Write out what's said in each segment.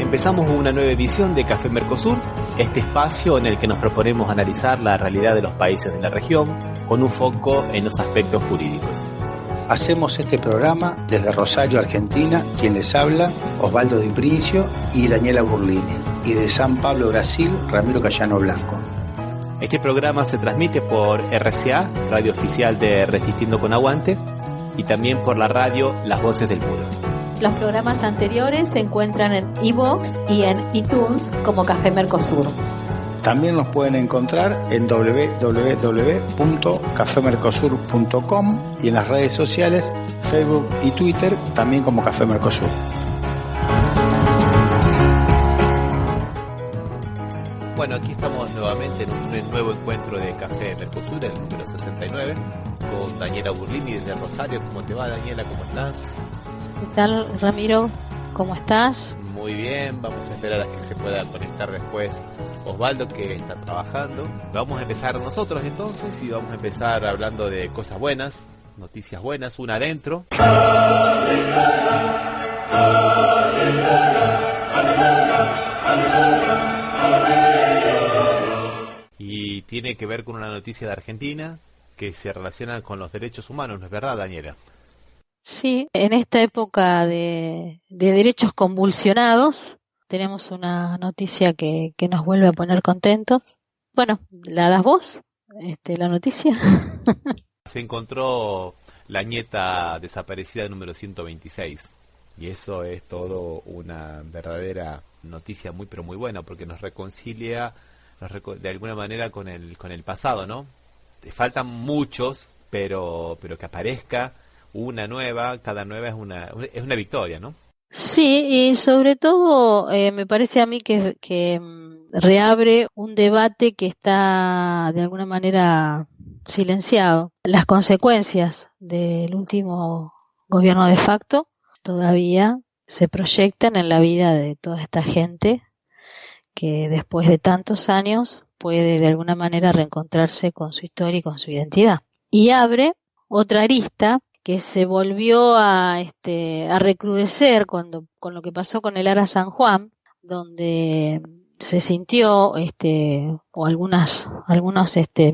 Empezamos una nueva edición de Café Mercosur, este espacio en el que nos proponemos analizar la realidad de los países de la región con un foco en los aspectos jurídicos. Hacemos este programa desde Rosario, Argentina, quien les habla, Osvaldo Di Princio y Daniela Burlini, y de San Pablo, Brasil, Ramiro Cayano Blanco. Este programa se transmite por RCA, radio oficial de Resistiendo con Aguante, y también por la radio Las Voces del Muro. Los programas anteriores se encuentran en iVoox y en iTunes como Café Mercosur. También nos pueden encontrar en www.cafemercosur.com y en las redes sociales, Facebook y Twitter, también como Café Mercosur. Bueno, aquí estamos nuevamente en un nuevo encuentro de Café Mercosur, el número 69, con Daniela Burlini desde Rosario. ¿Cómo te va, Daniela? ¿Cómo estás? ¿Qué tal, Ramiro? ¿Cómo estás? Muy bien, vamos a esperar a que se pueda conectar después Osvaldo, que está trabajando. Vamos a empezar nosotros entonces y vamos a empezar hablando de cosas buenas, noticias buenas, una adentro. Y tiene que ver con una noticia de Argentina que se relaciona con los derechos humanos, ¿no es verdad, Daniela? Sí, en esta época de derechos convulsionados tenemos una noticia que nos vuelve a poner contentos. Bueno, ¿la das vos? La noticia. Se encontró la nieta desaparecida número 126 y eso es todo una verdadera noticia muy pero muy buena porque nos reconcilia de alguna manera con el pasado, ¿no? Faltan muchos, pero que aparezca una nueva, cada nueva es una victoria, ¿no? Sí, y sobre todo me parece a mí que reabre un debate que está de alguna manera silenciado. Las consecuencias del último gobierno de facto todavía se proyectan en la vida de toda esta gente que después de tantos años puede de alguna manera reencontrarse con su historia y con su identidad. Y abre otra arista que se volvió a recrudecer con lo que pasó con el Ara San Juan, donde se sintió, o algunos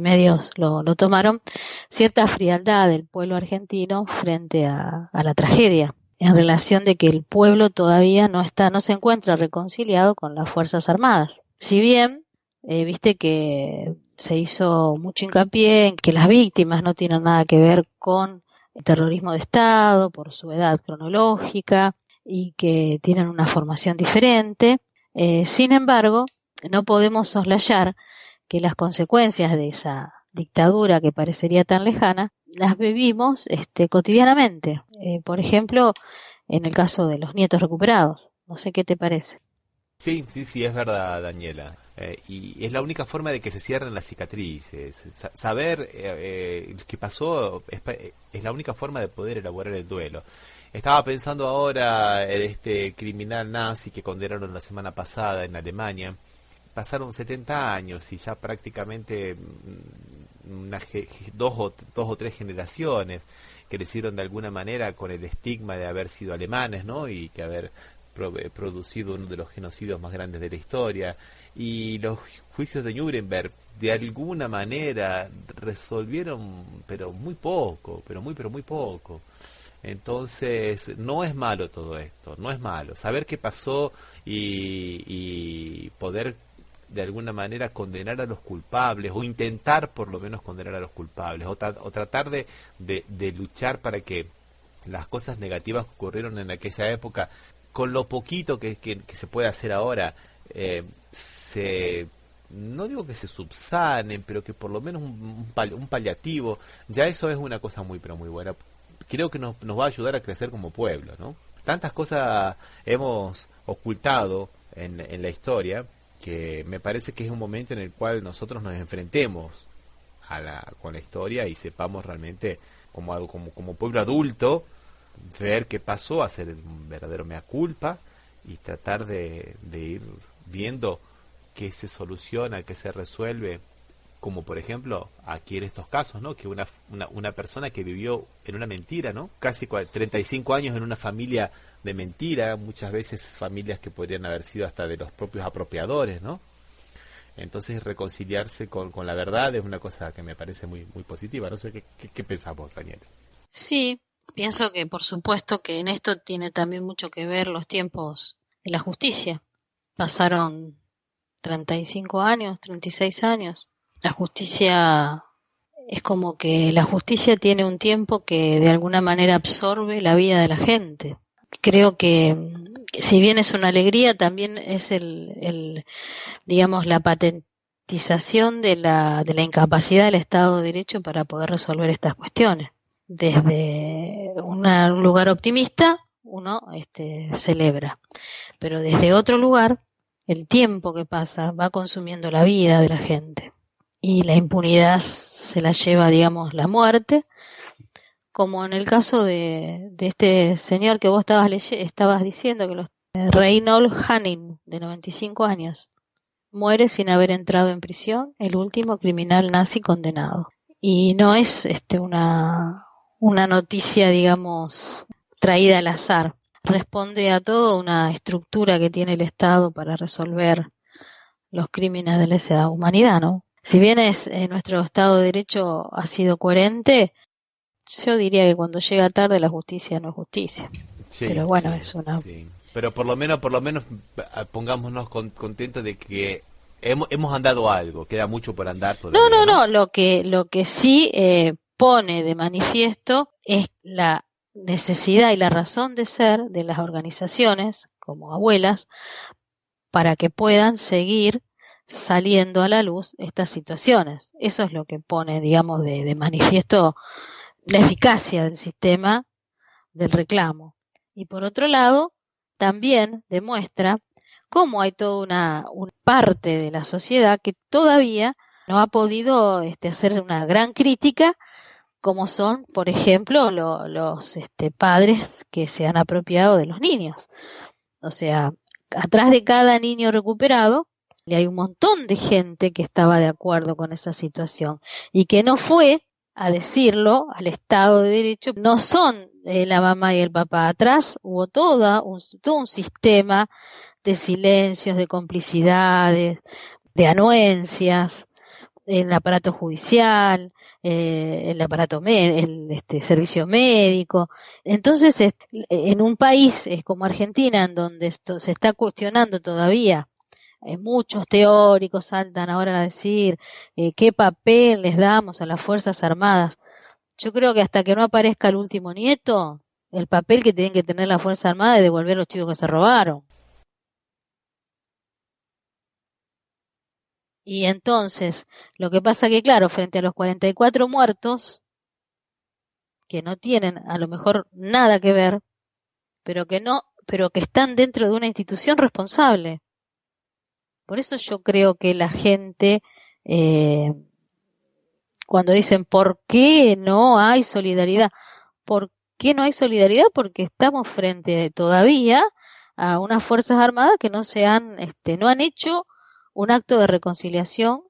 medios lo tomaron, cierta frialdad del pueblo argentino frente a la tragedia, en relación de que el pueblo todavía no se encuentra reconciliado con las Fuerzas Armadas. Si bien, viste que se hizo mucho hincapié en que las víctimas no tienen nada que ver con el terrorismo de Estado, por su edad cronológica, y que tienen una formación diferente, sin embargo, no podemos soslayar que las consecuencias de esa dictadura que parecería tan lejana, las vivimos cotidianamente. Por ejemplo, en el caso de los nietos recuperados. No sé qué te parece. Sí, es verdad, Daniela. Y es la única forma de que se cierren las cicatrices. Saber qué pasó es la única forma de poder elaborar el duelo. Estaba pensando ahora en este criminal nazi que condenaron la semana pasada en Alemania. Pasaron 70 años y ya prácticamente dos o tres generaciones crecieron de alguna manera con el estigma de haber sido alemanes, ¿no? Y que haber producido uno de los genocidios más grandes de la historia. Y los juicios de Nuremberg de alguna manera resolvieron, pero muy poco. Entonces, no es malo todo esto, no es malo. Saber qué pasó y poder de alguna manera condenar a los culpables, o intentar por lo menos condenar a los culpables, o tratar de luchar para que las cosas negativas que ocurrieron en aquella época, con lo poquito que se puede hacer ahora, no digo que se subsanen, pero que por lo menos un paliativo, ya eso es una cosa muy pero muy buena. Creo que nos va a ayudar a crecer como pueblo, ¿no? Tantas cosas hemos ocultado en la historia que me parece que es un momento en el cual nosotros nos enfrentemos con la historia y sepamos realmente como pueblo adulto ver qué pasó, hacer un verdadero mea culpa y tratar de ir viendo qué se soluciona, qué se resuelve como por ejemplo aquí en estos casos, ¿no? Que una persona que vivió en una mentira, ¿no? Casi 35 años en una familia de mentira, muchas veces familias que podrían haber sido hasta de los propios apropiadores, ¿no? Entonces reconciliarse con la verdad es una cosa que me parece muy muy positiva. No sé qué pensás vos, Daniel. Sí, pienso que por supuesto que en esto tiene también mucho que ver los tiempos de la justicia. Pasaron 35 años, 36 años. La justicia es como que la justicia tiene un tiempo que de alguna manera absorbe la vida de la gente. Creo que si bien es una alegría, también es digamos, la patentización de la incapacidad del Estado de Derecho para poder resolver estas cuestiones. Desde un lugar optimista, uno celebra, pero desde otro lugar, el tiempo que pasa va consumiendo la vida de la gente y la impunidad se la lleva, digamos, la muerte, como en el caso de este señor que vos estabas diciendo, que Reinhold Hanning, de 95 años, muere sin haber entrado en prisión, el último criminal nazi condenado. Y no es una noticia, digamos, traída al azar. Responde a toda una estructura que tiene el Estado para resolver los crímenes de lesa humanidad, ¿no? Si bien nuestro Estado de Derecho ha sido coherente, yo diría que cuando llega tarde la justicia no es justicia. Sí, pero bueno, sí, es una... sí. Pero por lo menos pongámonos contentos de que hemos andado algo, queda mucho por andar todavía, ¿no? No, lo que sí pone de manifiesto es la necesidad y la razón de ser de las organizaciones como abuelas para que puedan seguir saliendo a la luz estas situaciones. Eso es lo que pone, digamos, de manifiesto la eficacia del sistema del reclamo. Y por otro lado, también demuestra cómo hay toda una parte de la sociedad que todavía no ha podido hacer una gran crítica, como son, por ejemplo, los padres que se han apropiado de los niños. O sea, atrás de cada niño recuperado, hay un montón de gente que estaba de acuerdo con esa situación y que no fue a decirlo al Estado de Derecho. No son la mamá y el papá. Atrás hubo todo un sistema de silencios, de complicidades, de anuencias, el aparato judicial, el aparato el servicio médico. Entonces, en un país como Argentina, en donde esto se está cuestionando todavía, muchos teóricos saltan ahora a decir qué papel les damos a las Fuerzas Armadas. Yo creo que hasta que no aparezca el último nieto, el papel que tienen que tener las Fuerzas Armadas es devolver los chicos que se robaron. Y entonces, lo que pasa que, claro, frente a los 44 muertos, que no tienen a lo mejor nada que ver, pero que están dentro de una institución responsable. Por eso yo creo que la gente, cuando dicen ¿por qué no hay solidaridad? ¿Por qué no hay solidaridad? Porque estamos frente todavía a unas Fuerzas Armadas que no han hecho un acto de reconciliación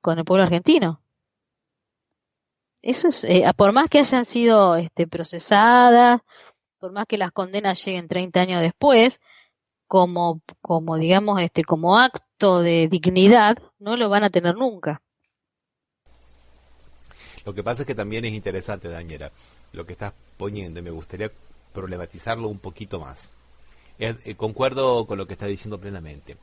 con el pueblo argentino. Eso es, por más que hayan sido procesadas, por más que las condenas lleguen 30 años después, como digamos, como acto de dignidad, no lo van a tener nunca. Lo que pasa es que también es interesante, Daniela, lo que estás poniendo, y me gustaría problematizarlo un poquito más. Concuerdo con lo que estás diciendo plenamente,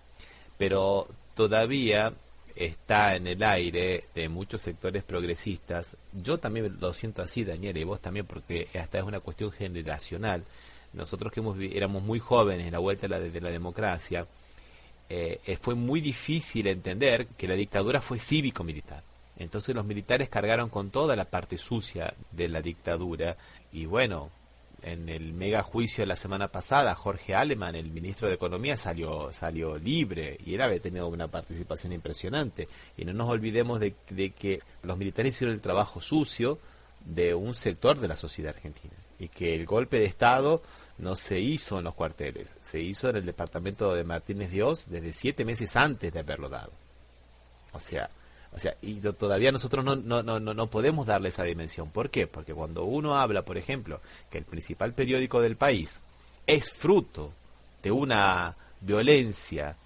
pero todavía está en el aire de muchos sectores progresistas. Yo también lo siento así, Daniela, y vos también, porque hasta es una cuestión generacional. Nosotros que éramos muy jóvenes en la vuelta de la democracia, fue muy difícil entender que la dictadura fue cívico-militar. Entonces los militares cargaron con toda la parte sucia de la dictadura y bueno, en el mega juicio de la semana pasada, Jorge Alemán, el ministro de Economía, salió libre y él había tenido una participación impresionante. Y no nos olvidemos de que los militares hicieron el trabajo sucio de un sector de la sociedad argentina y que el golpe de Estado no se hizo en los cuarteles, se hizo en el departamento de Martínez de Oz desde 7 meses antes de haberlo dado. O sea, O sea, y todavía nosotros no podemos darle esa dimensión. ¿Por qué? Porque cuando uno habla, por ejemplo, que el principal periódico del país es fruto de una violencia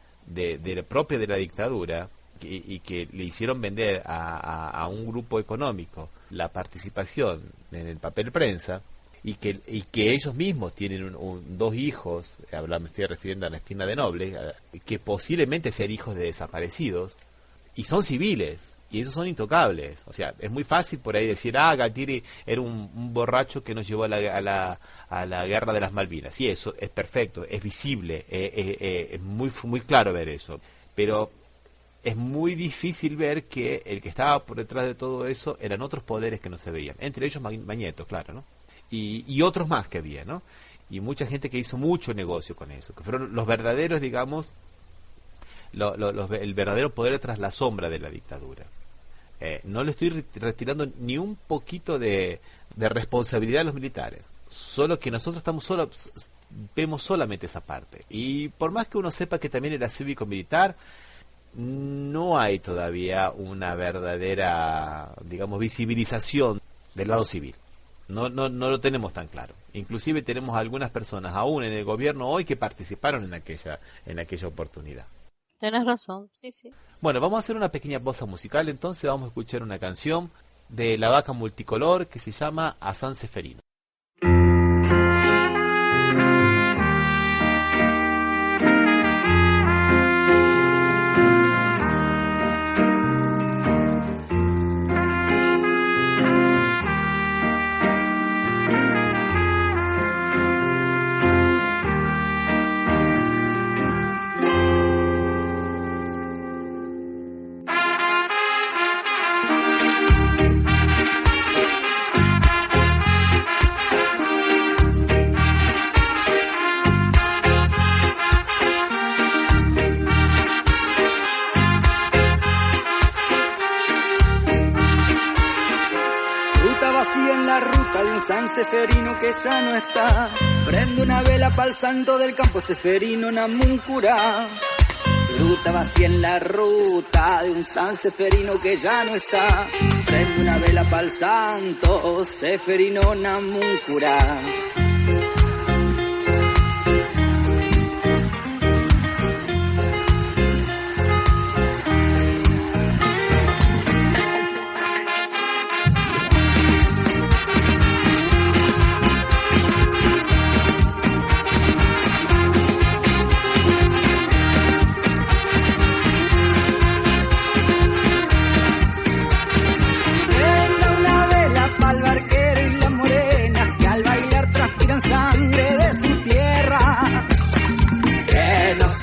propia de la dictadura y que le hicieron vender a un grupo económico la participación en el papel prensa, y que ellos mismos tienen dos hijos, me estoy refiriendo a Ernestina de Noble, que posiblemente sean hijos de desaparecidos, y son civiles, y esos son intocables. O sea, es muy fácil por ahí decir, Galtieri era un borracho que nos llevó a la guerra de las Malvinas. Sí, eso es perfecto, es visible, es muy claro ver eso, pero es muy difícil ver que el que estaba por detrás de todo eso eran otros poderes que no se veían, entre ellos Mañeto, claro, ¿no? Y otros más que había, ¿no? Y mucha gente que hizo mucho negocio con eso, que fueron los verdaderos, digamos, el verdadero poder tras la sombra de la dictadura. No le estoy retirando ni un poquito de responsabilidad a los militares, solo que nosotros vemos solamente esa parte. Y por más que uno sepa que también era cívico-militar, no hay todavía una verdadera, digamos, visibilización del lado civil. No lo tenemos tan claro. Inclusive tenemos algunas personas aún en el gobierno hoy que participaron en aquella oportunidad. Tenés razón, sí. Bueno, vamos a hacer una pequeña pausa musical, entonces vamos a escuchar una canción de La Vaca Multicolor que se llama A San Seferino. San Seferino que ya no está, prende una vela pa'l santo del campo Seferino Namuncurá. Fruta vacía en la ruta de un San Seferino que ya no está, prende una vela pa'l santo Seferino Namuncurá.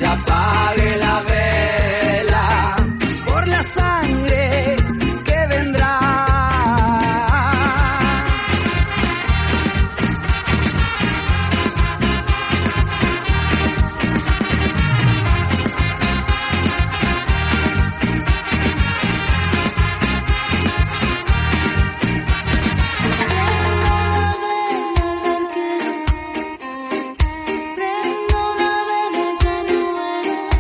Apague la vela por la sangre que vendrá. Prendo la vela que no era.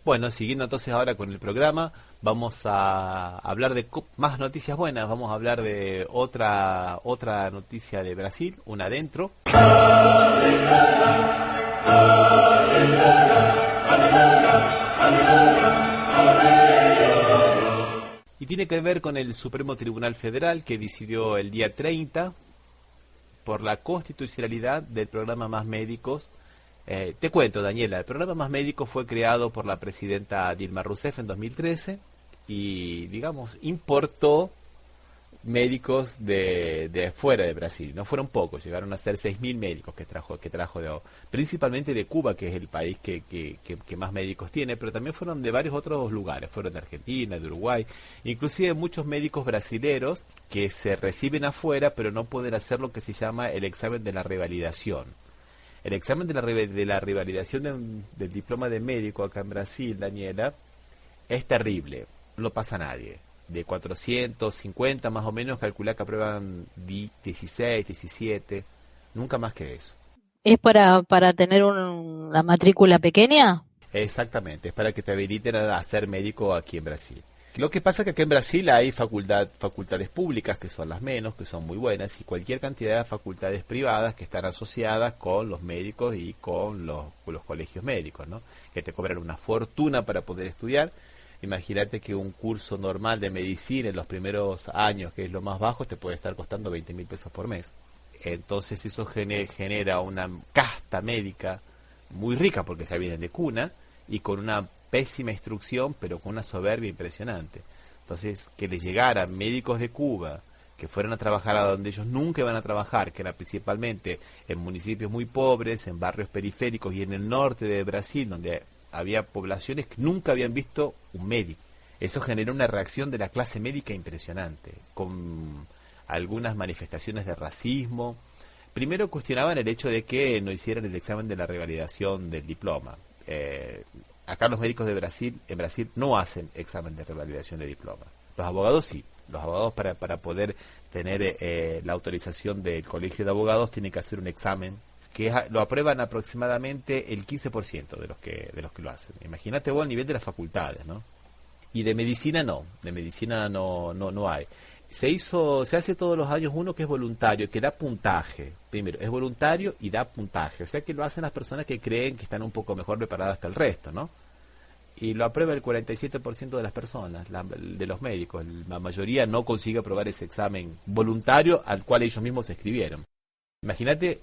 Bueno, siguiendo entonces ahora con el programa, vamos a hablar de más noticias buenas. Vamos a hablar de otra noticia de Brasil, una adentro. Y tiene que ver con el Supremo Tribunal Federal, que decidió el día 30 por la constitucionalidad del programa Más Médicos. Te cuento, Daniela, el programa Más Médicos fue creado por la presidenta Dilma Rousseff en 2013 y, digamos, importó médicos de fuera de Brasil. No fueron pocos, llegaron a ser 6.000 médicos que trajo principalmente de Cuba, que es el país que más médicos tiene, pero también fueron de varios otros lugares, fueron de Argentina, de Uruguay, inclusive muchos médicos brasileros que se reciben afuera, pero no pueden hacer lo que se llama el examen de la revalidación. El examen de la revalidación del diploma de médico acá en Brasil, Daniela, es terrible, no pasa nadie. De 450 más o menos, calculá que aprueban 16, 17, nunca más que eso. ¿Es para tener la matrícula pequeña? Exactamente, es para que te habiliten a ser médico aquí en Brasil. Lo que pasa es que aquí en Brasil hay facultades públicas, que son las menos, que son muy buenas, y cualquier cantidad de facultades privadas que están asociadas con los médicos y con los colegios médicos, ¿no? Que te cobran una fortuna para poder estudiar. Imagínate que un curso normal de medicina en los primeros años, que es lo más bajo, te puede estar costando 20.000 pesos por mes. Entonces eso genera una casta médica muy rica, porque ya vienen de cuna, y con una pésima instrucción, pero con una soberbia impresionante. Entonces, que les llegaran médicos de Cuba, que fueran a trabajar a donde ellos nunca iban a trabajar, que era principalmente en municipios muy pobres, en barrios periféricos y en el norte de Brasil, donde había poblaciones que nunca habían visto un médico. Eso generó una reacción de la clase médica impresionante, con algunas manifestaciones de racismo. Primero cuestionaban el hecho de que no hicieran el examen de la revalidación del diploma. Acá los médicos en Brasil no hacen examen de revalidación de diploma. Los abogados sí. Los abogados para poder tener la autorización del colegio de abogados tienen que hacer un examen que lo aprueban aproximadamente el 15% de los que lo hacen. Imagínate vos el nivel de las facultades, ¿no? Y de medicina no hay. Se hace todos los años uno que es voluntario, que da puntaje. Primero, es voluntario y da puntaje. O sea que lo hacen las personas que creen que están un poco mejor preparadas que el resto, ¿no? Y lo aprueba el 47% de las personas, de los médicos. La mayoría no consigue aprobar ese examen voluntario al cual ellos mismos se inscribieron. Imagínate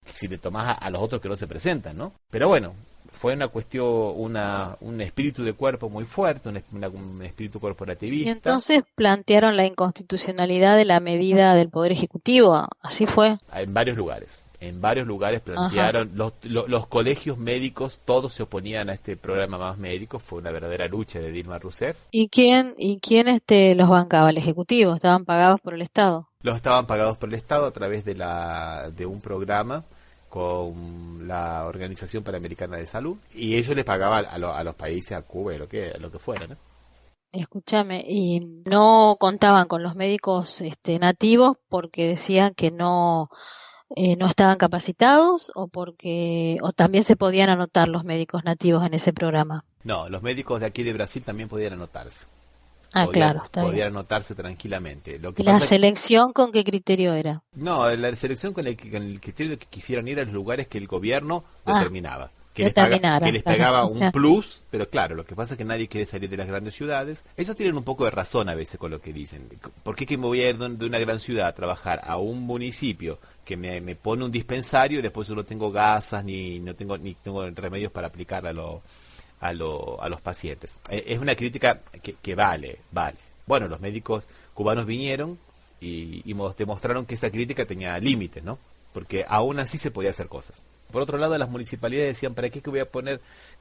si le tomás a los otros que no se presentan, ¿no? Pero bueno, fue una cuestión, un espíritu de cuerpo muy fuerte, un espíritu corporativista. Y entonces plantearon la inconstitucionalidad de la medida del Poder Ejecutivo, ¿así fue? En varios lugares plantearon, los colegios médicos, todos se oponían a este programa Más Médicos, fue una verdadera lucha de Dilma Rousseff. ¿Y quién los bancaba? ¿El Ejecutivo? ¿Estaban pagados por el Estado? Los estaban pagados por el Estado a través de un programa con la Organización Panamericana de Salud, y ellos les pagaban a los países, a Cuba y lo que fuera, ¿no? Escúchame, y no contaban con los médicos nativos porque decían que no estaban capacitados, o también se podían anotar los médicos nativos en ese programa. No, los médicos de aquí de Brasil también podían anotarse. Claro, está podían bien. anotarse tranquilamente. ¿La selección con qué criterio era? No, la selección con el criterio de que quisieran ir a los lugares que el gobierno determinaba. Que les pagaba un plus, pero claro, lo que pasa es que nadie quiere salir de las grandes ciudades. Ellos tienen un poco de razón a veces con lo que dicen. ¿Por qué que me voy a ir de una gran ciudad a trabajar a un municipio que me pone un dispensario y después yo no tengo gasas ni tengo remedios para aplicar a los pacientes? Es una crítica que vale. Bueno, los médicos cubanos vinieron y demostraron que esa crítica tenía límites, ¿no? Porque aún así se podía hacer cosas. Por otro lado, las municipalidades decían, ¿para qué que voy a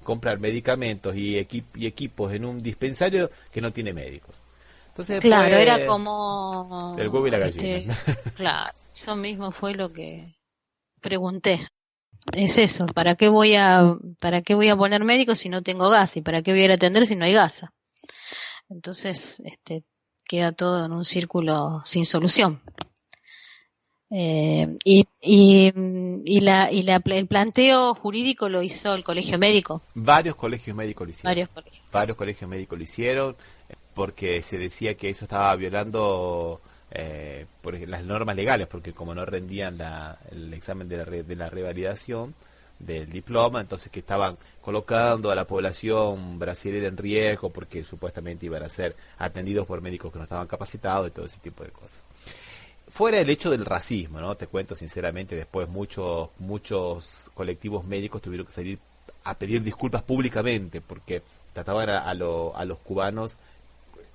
comprar medicamentos y equipos en un dispensario que no tiene médicos? Entonces, claro, era como el huevo y la gallina. Claro, eso mismo fue lo que pregunté. Es eso, ¿para qué voy a poner médicos si no tengo gas? ¿Y para qué voy a ir a atender si no hay gas? Entonces, queda todo en un círculo sin solución. El planteo jurídico lo hizo el colegio médico. Varios colegios médicos lo hicieron. Varios colegios médicos lo hicieron porque se decía que eso estaba violando por las normas legales, porque como no rendían el examen de la revalidación del diploma, entonces que estaban colocando a la población brasileña en riesgo porque supuestamente iban a ser atendidos por médicos que no estaban capacitados y todo ese tipo de cosas. Fuera el hecho del racismo, ¿no? Te cuento sinceramente, después muchos colectivos médicos tuvieron que salir a pedir disculpas públicamente porque trataban a los cubanos,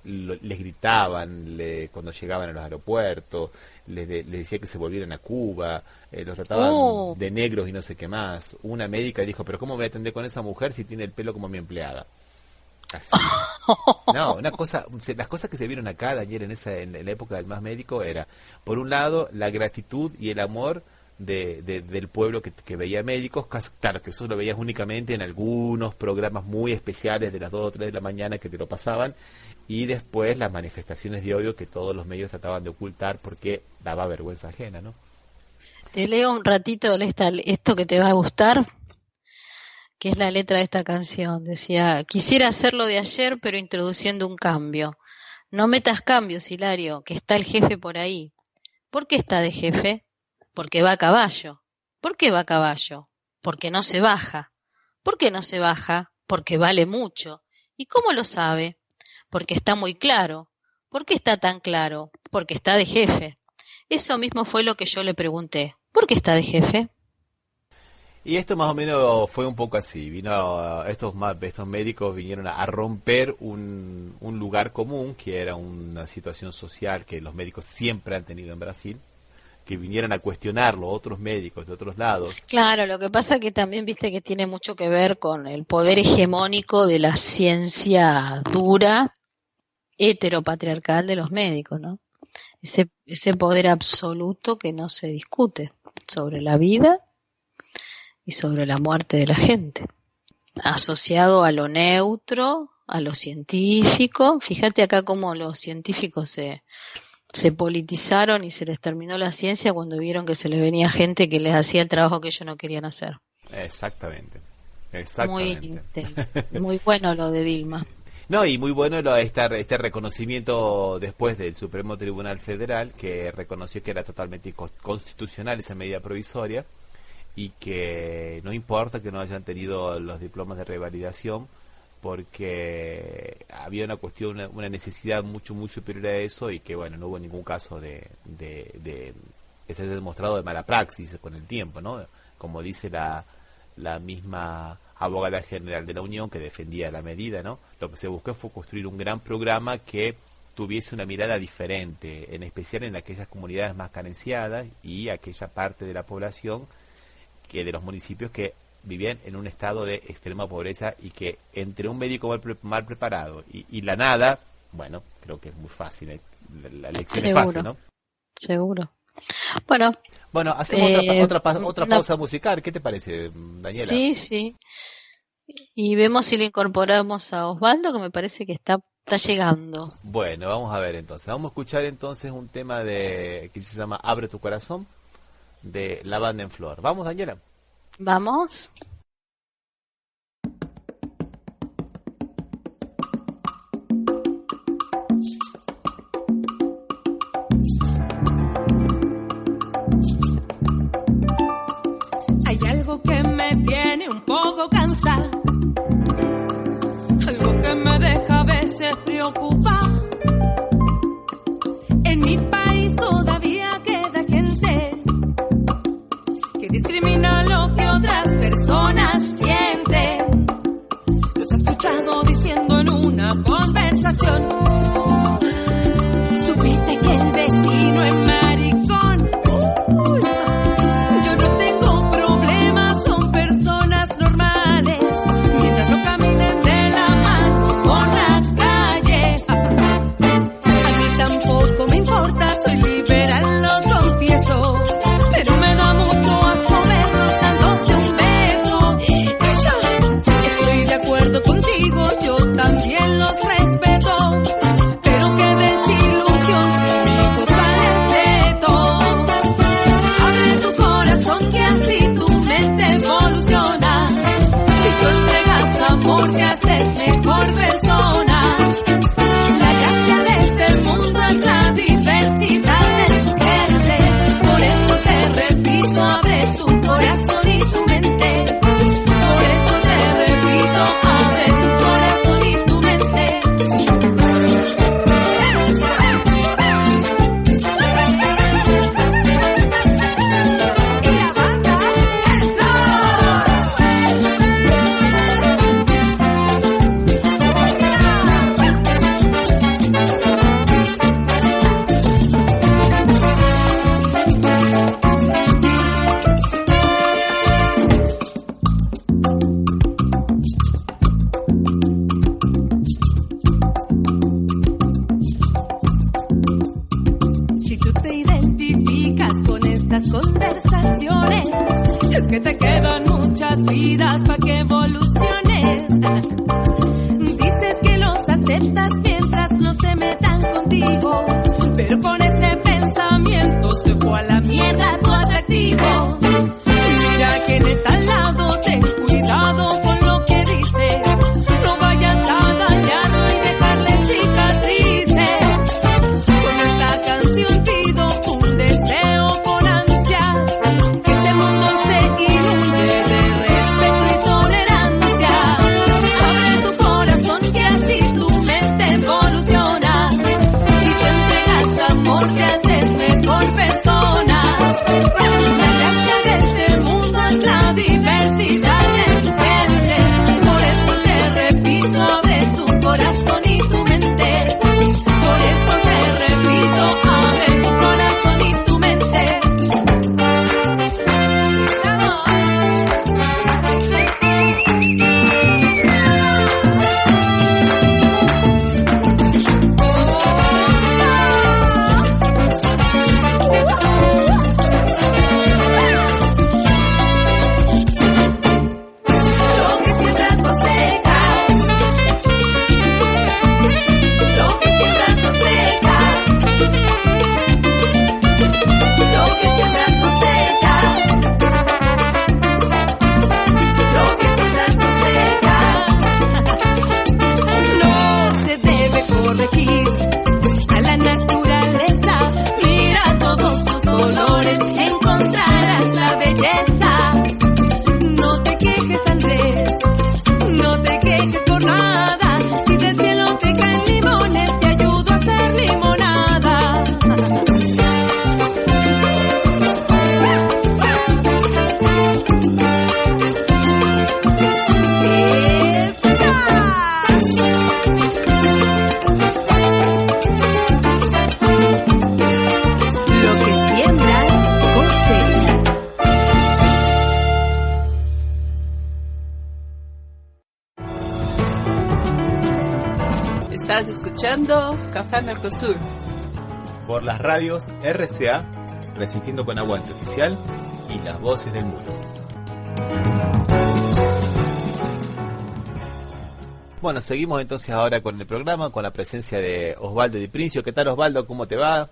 les gritaban cuando llegaban a los aeropuertos, les decía que se volvieran a Cuba, los trataban de negros y no sé qué más. Una médica dijo, pero ¿cómo me voy a atender con esa mujer si tiene el pelo como mi empleada? Así. No, las cosas que se vieron acá, Daniel, en la época del MAS médico era, por un lado, la gratitud y el amor del pueblo que veía médicos, claro que eso lo veías únicamente en algunos programas muy especiales de las 2 o 3 de la mañana que te lo pasaban, y después las manifestaciones de odio que todos los medios trataban de ocultar porque daba vergüenza ajena, ¿no? Te leo un ratito esto que te va a gustar, que es la letra de esta canción. Decía, quisiera hacerlo de ayer, pero introduciendo un cambio. No metas cambios, Hilario, que está el jefe por ahí. ¿Por qué está de jefe? Porque va a caballo. ¿Por qué va a caballo? Porque no se baja. ¿Por qué no se baja? Porque vale mucho. ¿Y cómo lo sabe? Porque está muy claro. ¿Por qué está tan claro? Porque está de jefe. Eso mismo fue lo que yo le pregunté. ¿Por qué está de jefe? Y esto más o menos fue un poco así. Estos médicos vinieron a romper un lugar común, que era una situación social que los médicos siempre han tenido en Brasil, que vinieran a cuestionarlo otros médicos de otros lados. Claro, lo que pasa que también viste que tiene mucho que ver con el poder hegemónico de la ciencia dura, heteropatriarcal de los médicos, ¿no? Ese poder absoluto que no se discute sobre la vida y sobre la muerte de la gente, asociado a lo neutro, a lo científico. Fíjate acá cómo los científicos se politizaron y se les terminó la ciencia cuando vieron que se les venía gente que les hacía el trabajo que ellos no querían hacer. Exactamente. Muy bueno lo de Dilma. No, y muy bueno este reconocimiento después del Supremo Tribunal Federal, que reconoció que era totalmente constitucional esa medida provisoria y que no importa que no hayan tenido los diplomas de revalidación, porque había una necesidad muy superior a eso, y que bueno, no hubo ningún caso de que se haya demostrado de mala praxis con el tiempo, ¿no? Como dice la misma abogada general de la Unión que defendía la medida, ¿no? Lo que se buscó fue construir un gran programa que tuviese una mirada diferente, en especial en aquellas comunidades más carenciadas y aquella parte de la población que de los municipios que vivían en un estado de extrema pobreza, y que entre un médico mal preparado y la nada, bueno, creo que es muy fácil, la elección es fácil, ¿no? Seguro. Bueno, hacemos otra pausa musical. ¿Qué te parece, Daniela? Sí. Y vemos si le incorporamos a Osvaldo, que me parece que está llegando. Bueno, vamos a ver entonces. Vamos a escuchar entonces un tema que se llama Abre tu corazón, de La Banda en Flor. ¿Vamos, Daniela? Vamos. Hay algo que me tiene un poco cansada, algo que me deja a veces preocupada. En mi país todavía queda gente que discrimina lo que otras personas sienten. Los he escuchado diciendo en una conversación: supiste que el vecino es maricón. Yo no tengo problemas, son personas normales, mientras no caminen de la mano por la calle. nuestras conversaciones. Es que te quedan muchas vidas para que evoluciones. Dices que los aceptas mientras no se metan contigo, pero con ese pensamiento se fue a la mierda tu atractivo. Mira quién está al lado, ten cuidado con lo que dices. No vayas a dañarlo y dejarle cicatrices. Con esta canción pido un deseo con ansias, que este mundo se inunde de respeto y tolerancia. Abre tu corazón que así tu mente evoluciona. Si te entregas amor te haces mejor persona. La gracia de este mundo es la diversidad de su gente. Por eso te repito, abre tu corazón y tu mente. Por eso te repito, abre tu corazón y tu mente. Lo que siembras cosechas. Lo que siembras cosechas. Lo que siembras cosechas. Lo que siembras cosechas. No se debe corregir a la naturaleza. Mira todos sus colores, encontrarás la belleza. No te quejes, Andrés, no te quejes por nada. Si del cielo te caen limones, te ayudo a hacer limonada. Lo que siembra, cosecha. Estás escuchando Café Mercosur. Por las radios RCA, Resistiendo con Aguante Oficial y Las Voces del Muro. Bueno, seguimos entonces ahora con el programa, con la presencia de Osvaldo Di Princio. ¿Qué tal, Osvaldo? ¿Cómo te va?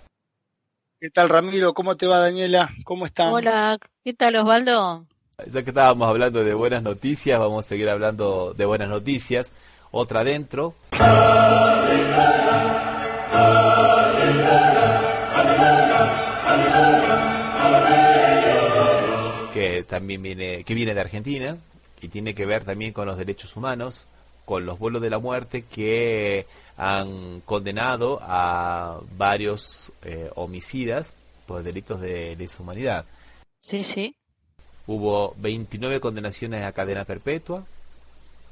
¿Qué tal, Ramiro? ¿Cómo te va, Daniela? ¿Cómo están? Hola, ¿qué tal, Osvaldo? Ya que estábamos hablando de buenas noticias, vamos a seguir hablando de buenas noticias. Otra dentro. Que también viene de Argentina y tiene que ver también con los derechos humanos, con los vuelos de la muerte que han condenado a varios homicidas por delitos de lesa humanidad. Sí, sí. Hubo 29 condenaciones a cadena perpetua,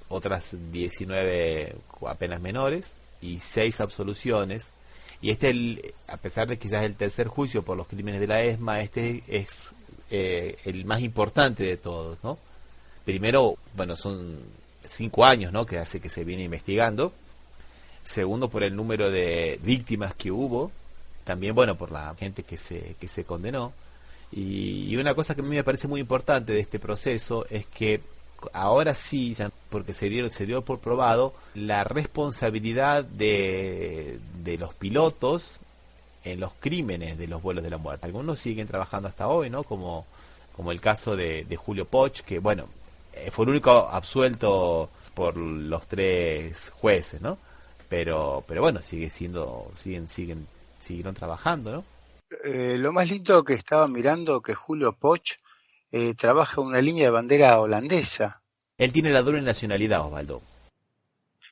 otras 19 apenas menores y 6 absoluciones. Y a pesar de que quizás el tercer juicio por los crímenes de la ESMA, este es el más importante de todos, ¿no? Primero, bueno, son 5 años, ¿no?, que hace que se viene investigando. Segundo, por el número de víctimas que hubo. También, bueno, por la gente que se condenó. Y una cosa que a mí me parece muy importante de este proceso es que ahora sí, ya porque se dio por probado la responsabilidad de los pilotos en los crímenes de los vuelos de la muerte. Algunos siguen trabajando hasta hoy, ¿no? Como el caso de Julio Poch, que bueno, fue el único absuelto por los 3 jueces, ¿no? Pero bueno, siguieron trabajando, ¿no? Lo más lindo que estaba mirando que Julio Poch trabaja en una línea de bandera holandesa. Él tiene la doble nacionalidad, Osvaldo.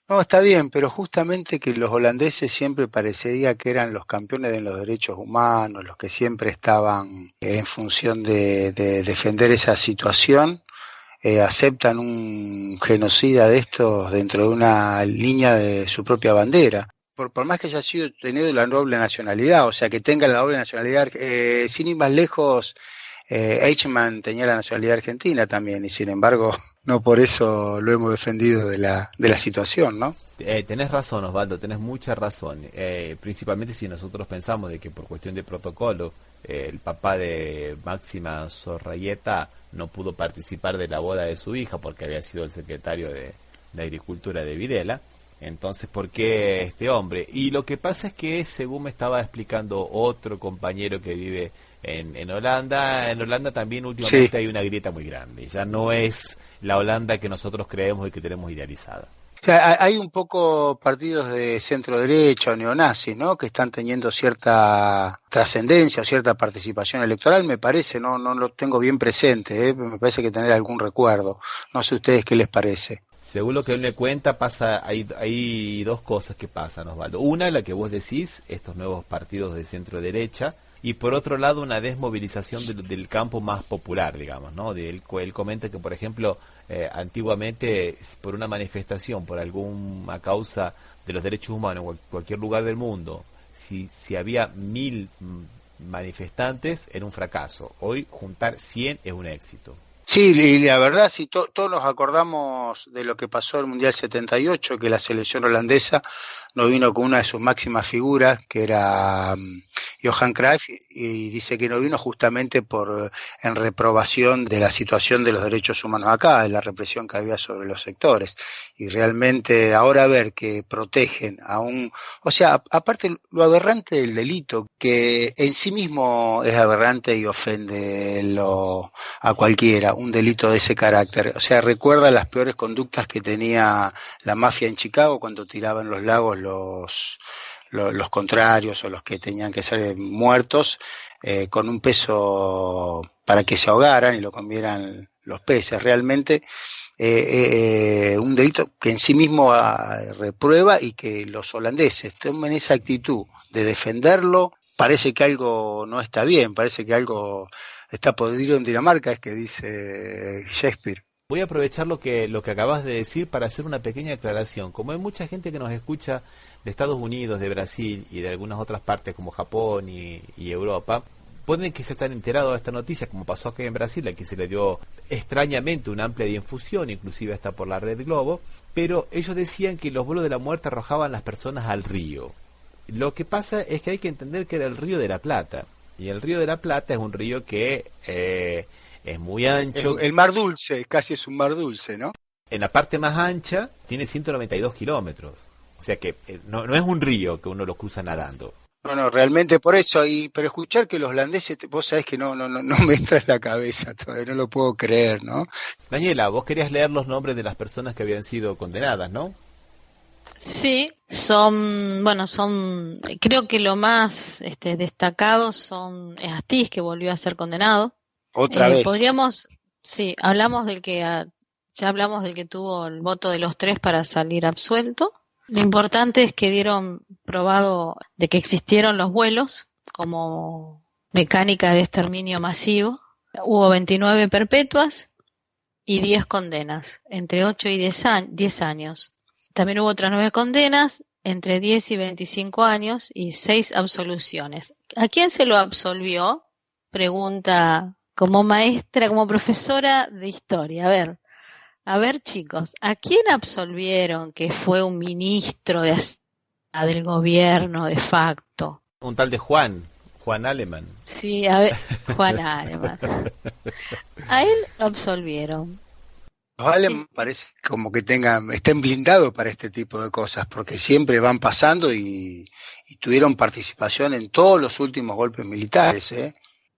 No, está bien, pero justamente que los holandeses siempre parecería que eran los campeones de los derechos humanos, los que siempre estaban en función de defender esa situación, aceptan un genocida de estos dentro de una línea de su propia bandera. Por más que haya sido tenido la doble nacionalidad, o sea, que tenga la doble nacionalidad, sin ir más lejos, Eichmann tenía la nacionalidad argentina también, y sin embargo, no por eso lo hemos defendido de la situación, ¿no? Tenés razón, Osvaldo, tenés mucha razón. Principalmente si nosotros pensamos de que por cuestión de protocolo, el papá de Máxima Zorrayeta no pudo participar de la boda de su hija porque había sido el secretario de Agricultura de Videla. Entonces, ¿por qué este hombre? Y lo que pasa es que, según me estaba explicando otro compañero que vive en Holanda también últimamente sí hay una grieta muy grande. Ya no es la Holanda que nosotros creemos y que tenemos idealizada. O sea, hay un poco partidos de centro derecha o neonazis, ¿no? Que están teniendo cierta trascendencia o cierta participación electoral, me parece, no lo tengo bien presente, me parece que tener algún recuerdo. No sé ustedes qué les parece. Según lo que él me cuenta, hay dos cosas que pasan, Osvaldo. Una, la que vos decís, estos nuevos partidos de centro derecha, y por otro lado una desmovilización del campo más popular, digamos, ¿no? Él comenta que, por ejemplo, antiguamente por una manifestación, por alguna causa de los derechos humanos en cualquier lugar del mundo, si había 1000 manifestantes era un fracaso. Hoy juntar 100 es un éxito. Sí, y la verdad, sí, todos nos acordamos de lo que pasó en el Mundial 78, que la selección holandesa no vino con una de sus máximas figuras, que era Johan Cruyff, y dice que no vino justamente en reprobación de la situación de los derechos humanos acá, de la represión que había sobre los sectores. Y realmente ahora ver que protegen o sea, aparte lo aberrante del delito, que en sí mismo es aberrante y ofende a cualquiera, un delito de ese carácter. O sea, recuerda las peores conductas que tenía la mafia en Chicago cuando tiraban los lagos los contrarios o los que tenían que ser muertos con un peso para que se ahogaran y lo comieran los peces. Realmente un delito que en sí mismo reprueba, y que los holandeses tomen esa actitud de defenderlo. Parece que algo no está bien, parece que algo está podrido en Dinamarca, es que dice Shakespeare. Voy a aprovechar lo que acabas de decir para hacer una pequeña aclaración. Como hay mucha gente que nos escucha de Estados Unidos, de Brasil y de algunas otras partes como Japón y Europa, pueden que se hayan enterado de esta noticia, como pasó aquí en Brasil, aquí se le dio extrañamente una amplia difusión, inclusive hasta por la Red Globo, pero ellos decían que los vuelos de la muerte arrojaban las personas al río. Lo que pasa es que hay que entender que era el Río de la Plata, y el Río de la Plata es un río que es muy ancho. El mar dulce, casi es un mar dulce, ¿no? En la parte más ancha tiene 192 kilómetros. O sea que no es un río que uno lo cruza nadando. No, realmente por eso. Pero escuchar que los holandeses, vos sabés que no me entra en la cabeza todavía, no lo puedo creer, ¿no? Daniela, vos querías leer los nombres de las personas que habían sido condenadas, ¿no? Sí, creo que lo más destacado es Astiz, que volvió a ser condenado. Otra vez. Ya hablamos del que tuvo el voto de los 3 para salir absuelto. Lo importante es que dieron probado de que existieron los vuelos como mecánica de exterminio masivo. Hubo 29 perpetuas y 10 condenas, entre 8 y 10 años. También hubo otras 9 condenas, entre 10 y 25 años, y 6 absoluciones. ¿A quién se lo absolvió? Pregunta como maestra, como profesora de historia. A ver chicos, ¿a quién absolvieron que fue un ministro del gobierno de facto? Un tal de Juan Alemán. Sí, a ver, Juan Alemán. A él lo absolvieron. Los Alemán parece como que estén blindados para este tipo de cosas, porque siempre van pasando y tuvieron participación en todos los últimos golpes militares, ¿eh?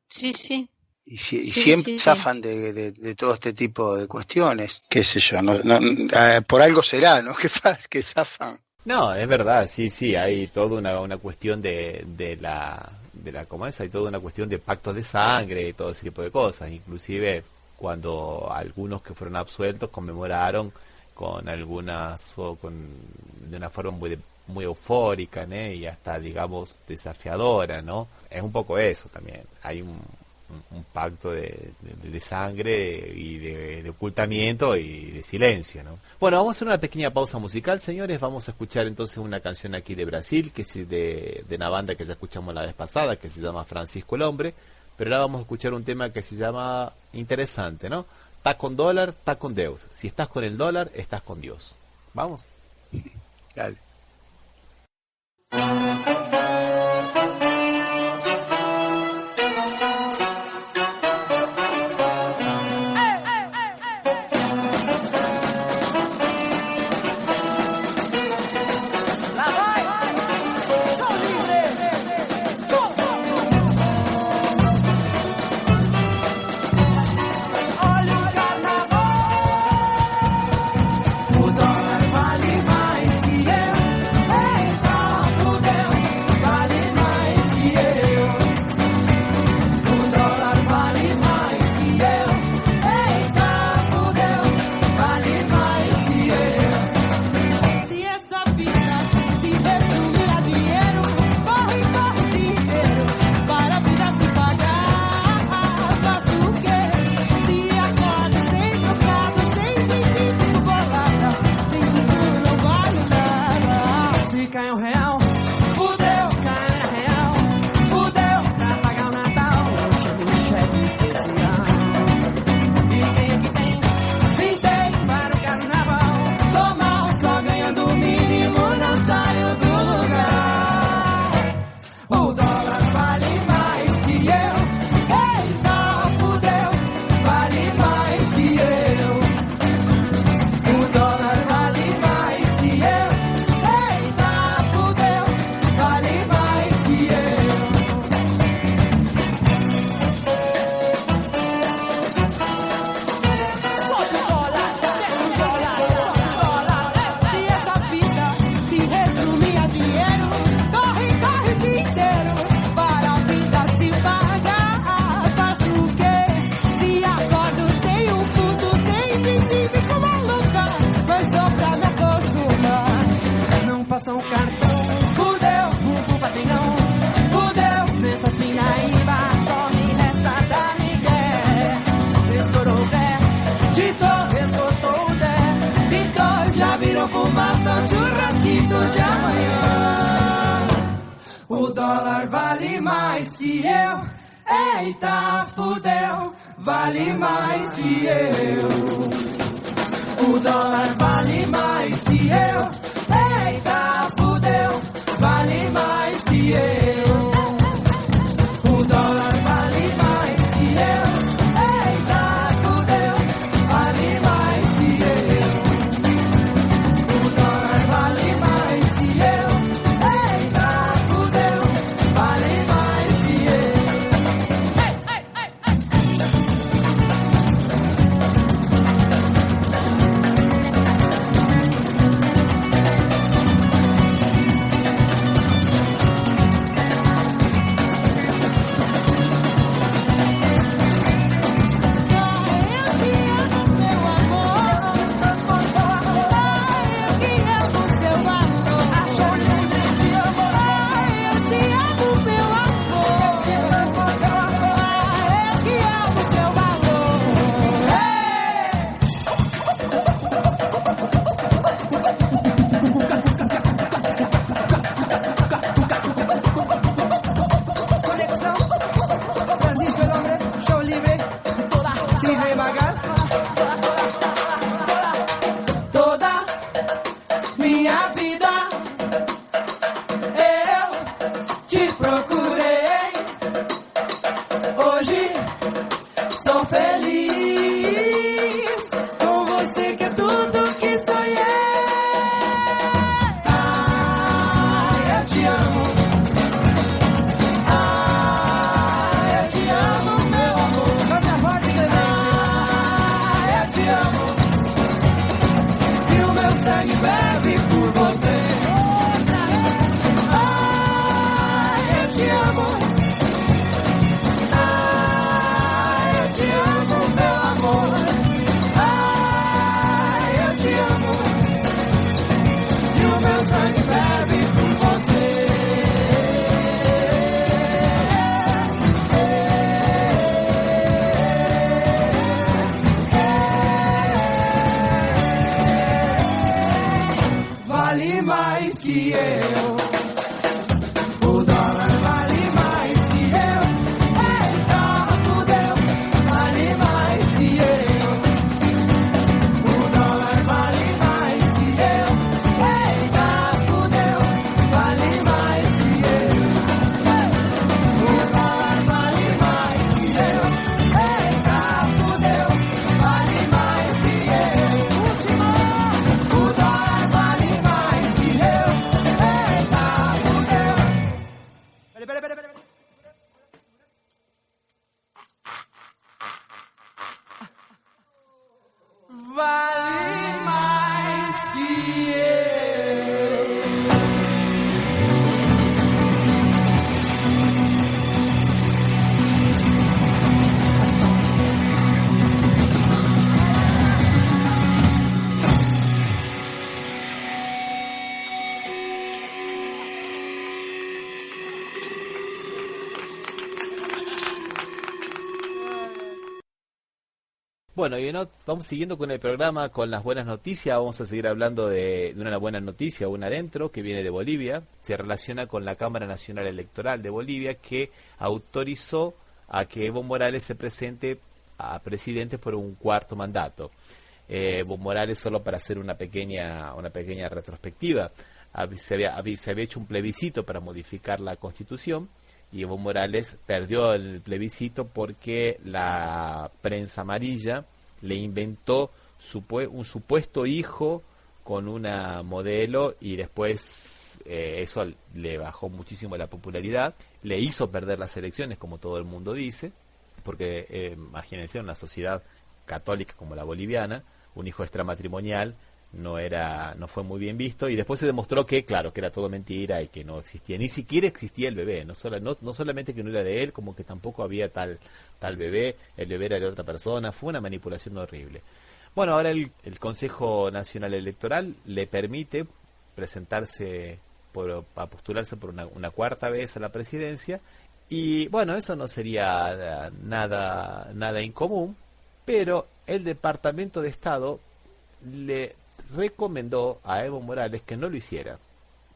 Sí. Y siempre zafan de todo este tipo de cuestiones, qué sé yo, por algo será, ¿no? Que zafan. No, es verdad, sí, hay toda una cuestión de la ¿cómo es? Hay toda una cuestión de pactos de sangre y todo ese tipo de cosas, inclusive cuando algunos que fueron absueltos conmemoraron de una forma muy eufórica, ¿no? Y hasta, digamos, desafiadora, ¿no? Es un poco eso también, hay un pacto de sangre y de ocultamiento y de silencio, ¿no? Bueno, vamos a hacer una pequeña pausa musical, señores. Vamos a escuchar entonces una canción aquí de Brasil, que es de una banda que ya escuchamos la vez pasada, que se llama Francisco el Hombre. Pero ahora vamos a escuchar un tema que se llama interesante, ¿no? Está con dólar, está con Deus. Si estás con el dólar, estás con Dios. ¿Vamos? Dale. Amor Bueno, y vamos siguiendo con el programa, con las buenas noticias. Vamos a seguir hablando de una buena noticia, una adentro, que viene de Bolivia. Se relaciona con la Cámara Nacional Electoral de Bolivia, que autorizó a que Evo Morales se presente a presidente por un cuarto mandato. Evo Morales, solo para hacer una pequeña retrospectiva, se había hecho un plebiscito para modificar la Constitución, y Evo Morales perdió el plebiscito porque la prensa amarilla le inventó un supuesto hijo con una modelo, y después eso le bajó muchísimo la popularidad, le hizo perder las elecciones, como todo el mundo dice, porque imagínense, en una sociedad católica como la boliviana, un hijo extramatrimonial no fue muy bien visto, y después se demostró que, claro, que era todo mentira y que no existía, ni siquiera existía el bebé, no solamente que no era de él, como que tampoco había tal bebé, el bebé era de otra persona, fue una manipulación horrible. Bueno, ahora el Consejo Nacional Electoral le permite presentarse a postularse por una cuarta vez a la presidencia, y bueno, eso no sería nada incomún, pero el Departamento de Estado le recomendó a Evo Morales que no lo hiciera,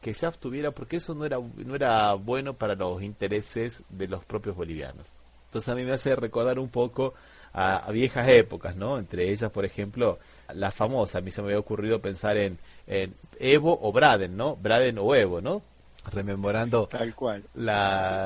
que se abstuviera, porque eso no era bueno para los intereses de los propios bolivianos. Entonces a mí me hace recordar un poco a viejas épocas, ¿no? Entre ellas, por ejemplo, la famosa, a mí se me había ocurrido pensar en Evo o Braden, ¿no? Braden o Evo, ¿no? Rememorando tal cual.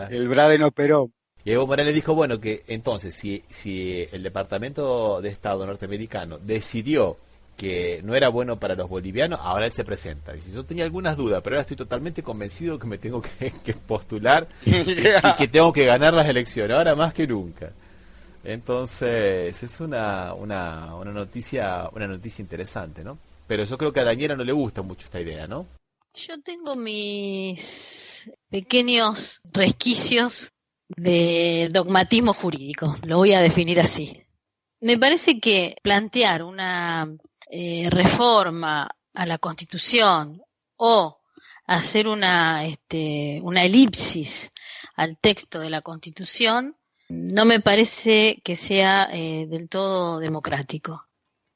El Braden operó. Y Evo Morales dijo, bueno, que entonces si el Departamento de Estado norteamericano decidió que no era bueno para los bolivianos, ahora él se presenta. Y si yo tenía algunas dudas, pero ahora estoy totalmente convencido que me tengo que postular y que tengo que ganar las elecciones, ahora más que nunca. Entonces es una noticia interesante, ¿no? Pero yo creo que a Daniela no le gusta mucho esta idea, ¿no? Yo tengo mis pequeños resquicios de dogmatismo jurídico, lo voy a definir así. Me parece que plantear una reforma a la Constitución o hacer una elipsis al texto de la Constitución no me parece que sea del todo democrático.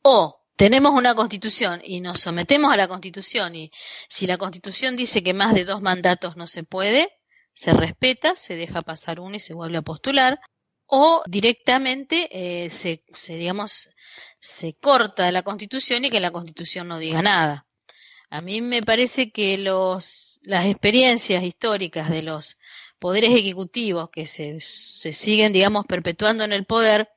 O tenemos una Constitución y nos sometemos a la Constitución, y si la Constitución dice que más de 2 mandatos no se puede, se respeta, se deja pasar uno y se vuelve a postular, o directamente se corta la Constitución y que la Constitución no diga nada. A mí me parece que las experiencias históricas de los poderes ejecutivos que se siguen, digamos, perpetuando en el poder,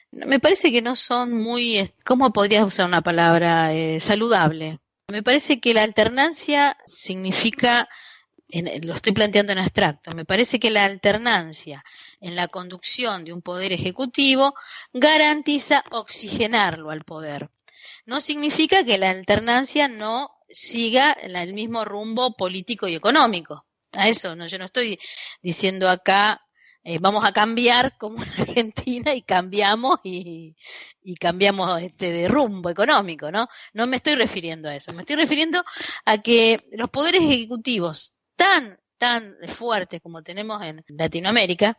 me parece que no son muy, ¿cómo podrías usar una palabra? Saludable. Me parece que la alternancia significa, lo estoy planteando en abstracto, me parece que la alternancia en la conducción de un poder ejecutivo garantiza oxigenarlo al poder. No significa que la alternancia no siga el mismo rumbo político y económico. A eso yo no estoy diciendo acá vamos a cambiar como en Argentina y cambiamos de rumbo económico, ¿no? No me estoy refiriendo a eso, me estoy refiriendo a que los poderes ejecutivos tan fuertes como tenemos en Latinoamérica,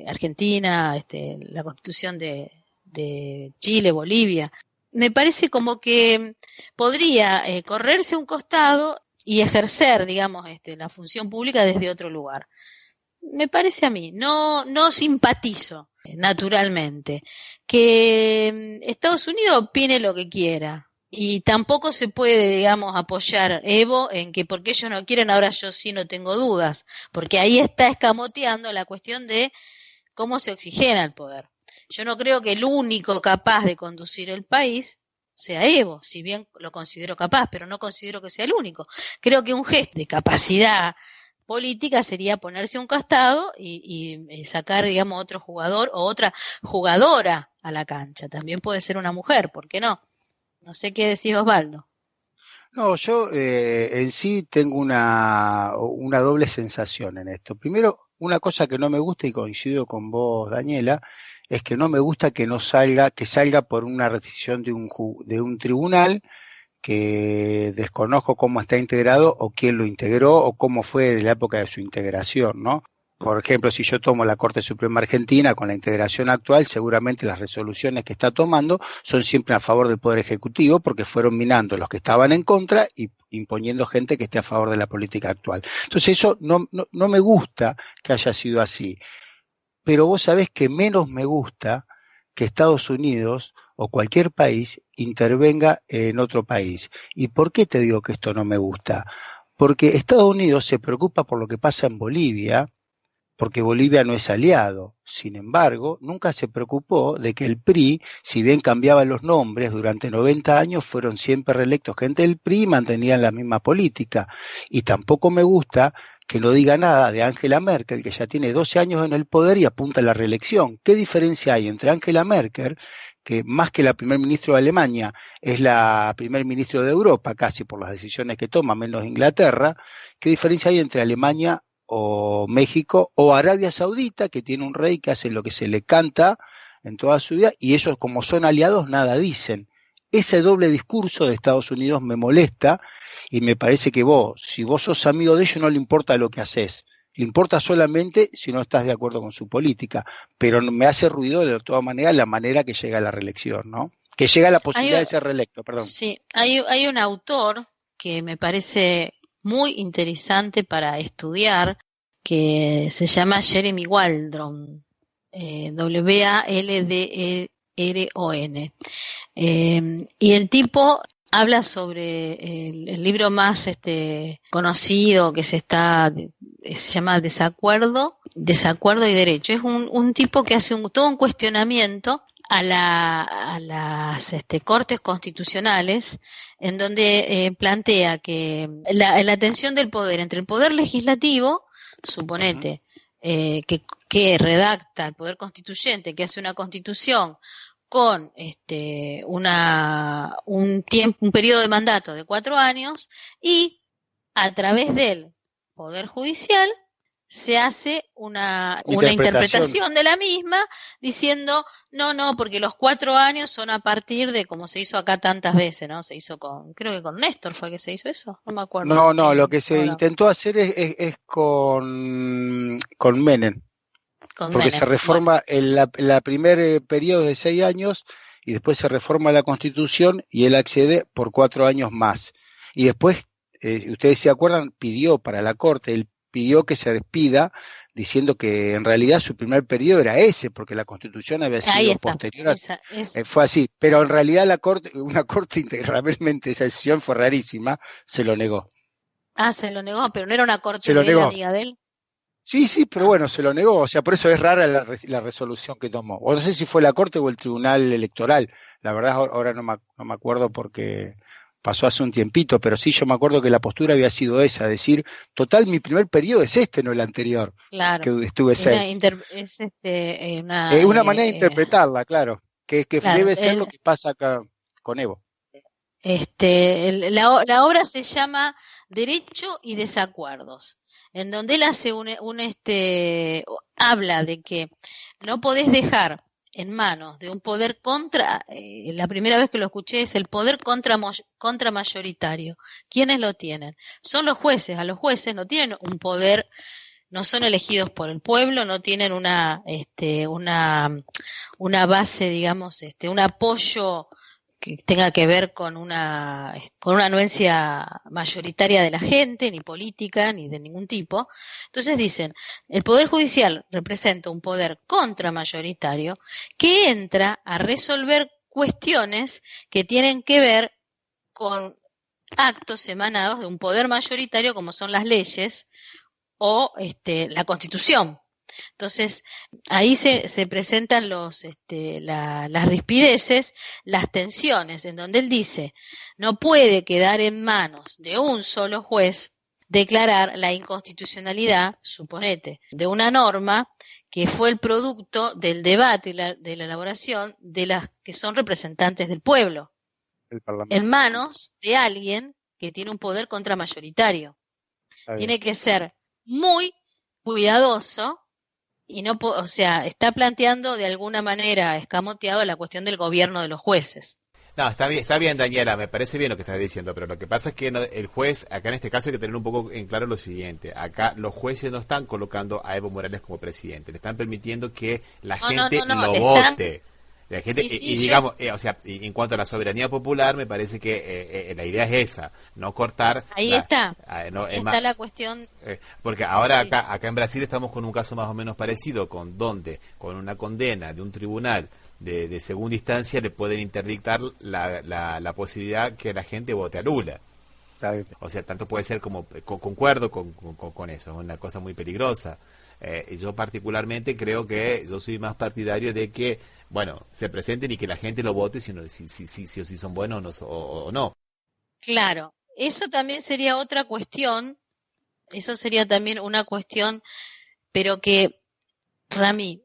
Argentina, la Constitución de Chile, Bolivia, me parece como que podría correrse a un costado y ejercer, digamos, la función pública desde otro lugar. Me parece a mí, no simpatizo naturalmente que Estados Unidos opine lo que quiera, y tampoco se puede, digamos, apoyar Evo en que porque ellos no quieren, ahora yo sí no tengo dudas, porque ahí está escamoteando la cuestión de cómo se oxigena el poder. Yo no creo que el único capaz de conducir el país sea Evo, si bien lo considero capaz, pero no considero que sea el único. Creo que un gesto de capacidad política sería ponerse a un costado y sacar, digamos, otro jugador o otra jugadora a la cancha. También puede ser una mujer, ¿por qué no? No sé qué decís, Osvaldo. No, yo en sí tengo una doble sensación en esto. Primero, una cosa que no me gusta, y coincido con vos, Daniela, es que no me gusta que salga por una decisión de un tribunal que desconozco cómo está integrado o quién lo integró o cómo fue de la época de su integración, ¿no? Por ejemplo, si yo tomo la Corte Suprema Argentina con la integración actual, seguramente las resoluciones que está tomando son siempre a favor del Poder Ejecutivo porque fueron minando los que estaban en contra y imponiendo gente que esté a favor de la política actual. Entonces eso no me gusta que haya sido así. Pero vos sabés que menos me gusta que Estados Unidos o cualquier país intervenga en otro país. ¿Y por qué te digo que esto no me gusta? Porque Estados Unidos se preocupa por lo que pasa en Bolivia, porque Bolivia no es aliado. Sin embargo, nunca se preocupó de que el PRI, si bien cambiaban los nombres, durante 90 años fueron siempre reelectos gente del PRI y mantenían la misma política. Y tampoco me gusta que no diga nada de Angela Merkel, que ya tiene 12 años en el poder y apunta a la reelección. ¿Qué diferencia hay entre Angela Merkel, que más que la primer ministro de Alemania, es la primer ministro de Europa, casi por las decisiones que toma, menos Inglaterra? ¿Qué diferencia hay entre Alemania o México o Arabia Saudita, que tiene un rey que hace lo que se le canta en toda su vida, y ellos, como son aliados, nada dicen? Ese doble discurso de Estados Unidos me molesta, y me parece que si vos sos amigo de ellos, no le importa lo que haces, le importa solamente si no estás de acuerdo con su política, pero me hace ruido de todas maneras la manera que llega a la reelección, ¿no? Que llega a la posibilidad de ser reelecto, perdón. Sí, hay un autor que me parece muy interesante para estudiar, que se llama Jeremy Waldron, Waldron. Y el tipo habla sobre el libro más conocido que se llama Desacuerdo y Derecho. Es un tipo que hace todo un cuestionamiento a las cortes constitucionales, en donde plantea que la tensión del poder entre el poder legislativo, suponete, que redacta el poder constituyente, que hace una constitución con un periodo de mandato de 4 años, y a través del poder judicial se hace una interpretación de la misma, diciendo no, porque los 4 años son a partir de, como se hizo acá tantas veces, ¿no? Se hizo creo que con Néstor fue que se hizo eso, no me acuerdo. No, lo que se intentó hacer es con Menem. Porque se reforma la primer periodo de 6 años y después se reforma la Constitución y él accede por 4 años más. Y después, ustedes se acuerdan, pidió para la Corte, él pidió que se despida diciendo que en realidad su primer periodo era ese, porque la Constitución había sido posterior. Fue así, pero en realidad una corte integralmente, esa decisión fue rarísima, se lo negó. Se lo negó, pero no era una corte de él, amiga de él. Sí, pero bueno, se lo negó, o sea, por eso es rara la resolución que tomó. O no sé si fue la Corte o el Tribunal Electoral, la verdad ahora no me acuerdo porque pasó hace un tiempito, pero sí yo me acuerdo que la postura había sido esa, decir, total, mi primer periodo es no el anterior, claro, que estuve 6. Es una manera de interpretarla, claro, que claro, debe ser lo que pasa acá con Evo. La obra se llama Derecho y Desacuerdos, en donde él hace habla de que no podés dejar en manos de un poder la primera vez que lo escuché es el poder contramayoritario. ¿Quiénes lo tienen? Son los jueces. A los jueces no tienen un poder, no son elegidos por el pueblo, no tienen una base, digamos, un apoyo que tenga que ver con una anuencia mayoritaria de la gente, ni política, ni de ningún tipo. Entonces dicen, el Poder Judicial representa un poder contramayoritario que entra a resolver cuestiones que tienen que ver con actos emanados de un poder mayoritario, como son las leyes o la Constitución. Entonces, ahí se presentan las rispideces, las tensiones, en donde él dice, no puede quedar en manos de un solo juez declarar la inconstitucionalidad, suponete, de una norma que fue el producto del debate y de la elaboración de las que son representantes del pueblo, en manos de alguien que tiene un poder contramayoritario. Tiene que ser muy cuidadoso. Y está planteando de alguna manera escamoteado la cuestión del gobierno de los jueces. No, está bien, Daniela, me parece bien lo que estás diciendo, pero lo que pasa es que el juez, acá en este caso hay que tener un poco en claro lo siguiente, acá los jueces no están colocando a Evo Morales como presidente, le están permitiendo que la gente lo vote. La gente, y digamos, o sea, en cuanto a la soberanía popular, me parece que la idea es esa, no cortar. Ahí está la cuestión. Porque ahora acá en Brasil estamos con un caso más o menos parecido, con una condena de un tribunal de segunda instancia le pueden interdictar la posibilidad que la gente vote a Lula. O sea, tanto puede ser como, concuerdo con eso, es una cosa muy peligrosa. Yo particularmente creo que yo soy más partidario de que, bueno, se presenten y que la gente lo vote si son buenos o no. Claro, eso también sería otra cuestión, eso sería también una cuestión, pero que, Rami,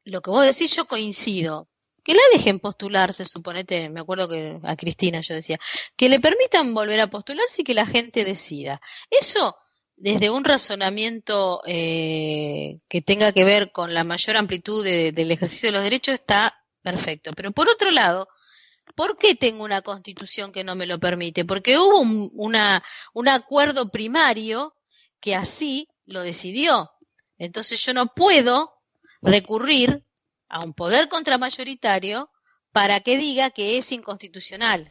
lo que vos decís yo coincido, que la dejen postularse, suponete, me acuerdo que a Cristina yo decía, que le permitan volver a postularse y que la gente decida. Eso, desde un razonamiento que tenga que ver con la mayor amplitud del ejercicio de los derechos, está perfecto. Pero por otro lado, ¿por qué tengo una constitución que no me lo permite? Porque hubo un acuerdo primario que así lo decidió. Entonces yo no puedo recurrir a un poder contramayoritario para que diga que es inconstitucional.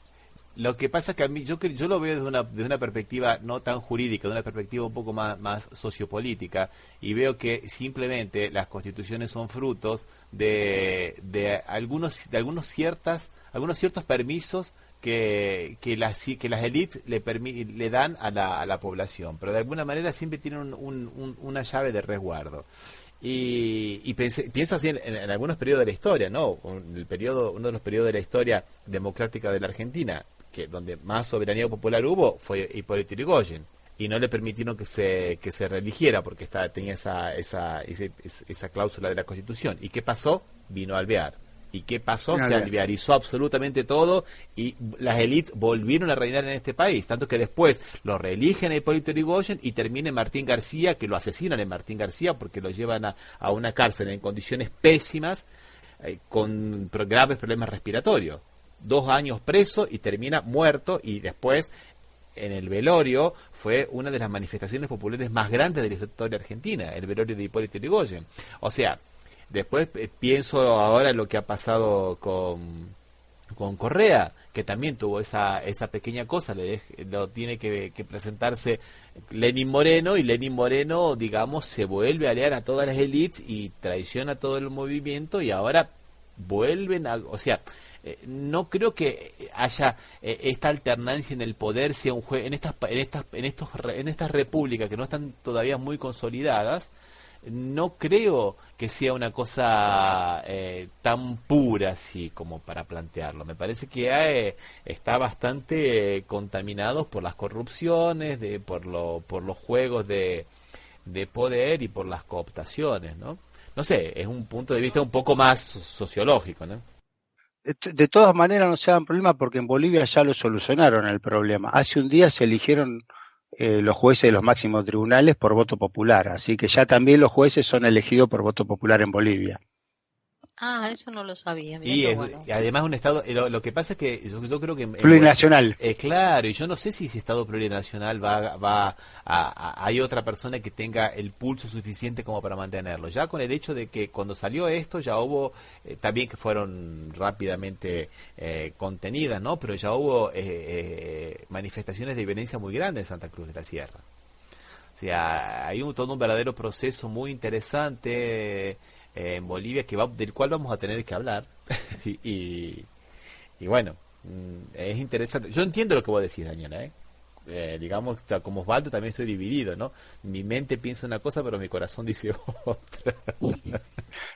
Lo que pasa es que a mí yo lo veo desde una perspectiva no tan jurídica, de una perspectiva un poco más sociopolítica, y veo que simplemente las constituciones son frutos de algunos ciertos permisos que las élites le dan a la población, pero de alguna manera siempre tienen una llave de resguardo. Y pienso así en algunos periodos de la historia, ¿no? Uno de los periodos de la historia democrática de la Argentina, donde más soberanía popular hubo, fue Hipólito Yrigoyen, y no le permitieron que se reeligiera porque tenía esa cláusula de la Constitución. ¿Y qué pasó? Vino Alvear. ¿Y qué pasó? Se alvearizó absolutamente todo y las élites volvieron a reinar en este país, tanto que después lo reeligen a Hipólito Yrigoyen y termina en Martín García, que lo asesinan en Martín García porque lo llevan a una cárcel en condiciones pésimas, con graves problemas respiratorios. 2 años preso y termina muerto, y después en el velorio fue una de las manifestaciones populares más grandes de la historia argentina, el velorio de Hipólito Yrigoyen. O sea, después pienso ahora en lo que ha pasado con Correa, que también tuvo esa pequeña cosa, lo tiene que presentarse Lenín Moreno, y Lenín Moreno, digamos, se vuelve a aliar a todas las élites y traiciona todo el movimiento, y ahora vuelven o sea, no creo que haya esta alternancia en el poder, sea un juez en estas repúblicas que no están todavía muy consolidadas. No creo que sea una cosa tan pura así como para plantearlo. Me parece que está bastante contaminado por las corrupciones, por los juegos de poder y por las cooptaciones, ¿no? No sé, es un punto de vista un poco más sociológico, ¿no? De todas maneras no se hagan problema porque en Bolivia ya lo solucionaron el problema. Hace un día se eligieron los jueces de los máximos tribunales por voto popular, así que ya también los jueces son elegidos por voto popular en Bolivia. Ah, eso no lo sabía. Y además un estado, lo que pasa es que yo creo que plurinacional. Claro, y yo no sé si ese estado plurinacional hay otra persona que tenga el pulso suficiente como para mantenerlo. Ya con el hecho de que cuando salió esto ya hubo, también que fueron rápidamente contenidas, ¿no? Pero ya hubo manifestaciones de violencia muy grandes en Santa Cruz de la Sierra. O sea, hay todo un verdadero proceso muy interesante en Bolivia del cual vamos a tener que hablar. y bueno, es interesante. Yo entiendo lo que vos decís, Daniela, digamos, como Osvaldo también estoy dividido, ¿no? Mi mente piensa una cosa pero mi corazón dice otra.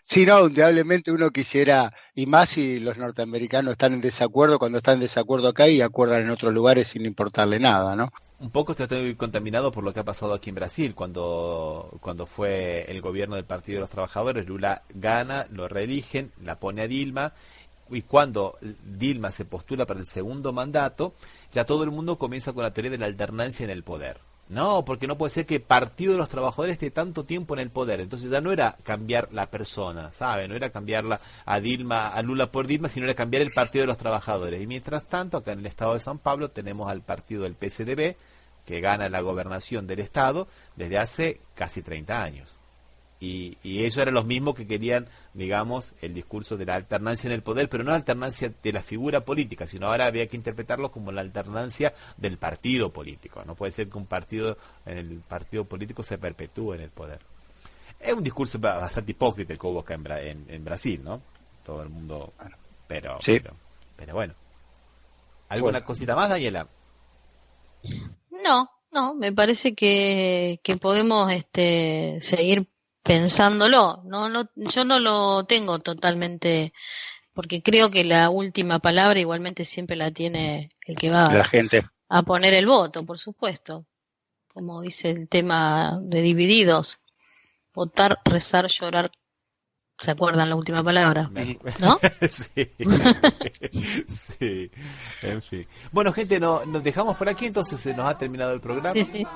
Sí, no, indudablemente uno quisiera, y más si los norteamericanos están en desacuerdo, cuando están en desacuerdo acá y acuerdan en otros lugares sin importarle nada, ¿no? Un poco estoy contaminado por lo que ha pasado aquí en Brasil, cuando fue el gobierno del Partido de los Trabajadores, Lula gana, lo reeligen, la pone a Dilma, y cuando Dilma se postula para el segundo mandato, ya todo el mundo comienza con la teoría de la alternancia en el poder. No, porque no puede ser que el Partido de los Trabajadores esté tanto tiempo en el poder. Entonces ya no era cambiar la persona, ¿sabe? No era cambiarla a Lula por Dilma, sino era cambiar el Partido de los Trabajadores. Y mientras tanto, acá en el estado de San Pablo tenemos al partido del PSDB, que gana la gobernación del estado desde hace casi 30 años. Y ellos eran los mismos que querían, digamos, el discurso de la alternancia en el poder, pero no la alternancia de la figura política, sino ahora había que interpretarlo como la alternancia del partido político. No puede ser que el partido político se perpetúe en el poder. Es un discurso bastante hipócrita el que hubo acá en Brasil, ¿no? Todo el mundo... Pero bueno. ¿Alguna cosita más, Daniela? No, me parece que podemos seguir pensándolo. Yo no lo tengo totalmente, porque creo que la última palabra igualmente siempre la tiene el que va la gente a poner el voto, por supuesto. Como dice el tema de Divididos, votar, rezar, llorar. ¿Se acuerdan la última palabra? ¿No? Sí. Sí. En fin. Bueno, gente, nos dejamos por aquí, entonces se nos ha terminado el programa. Sí.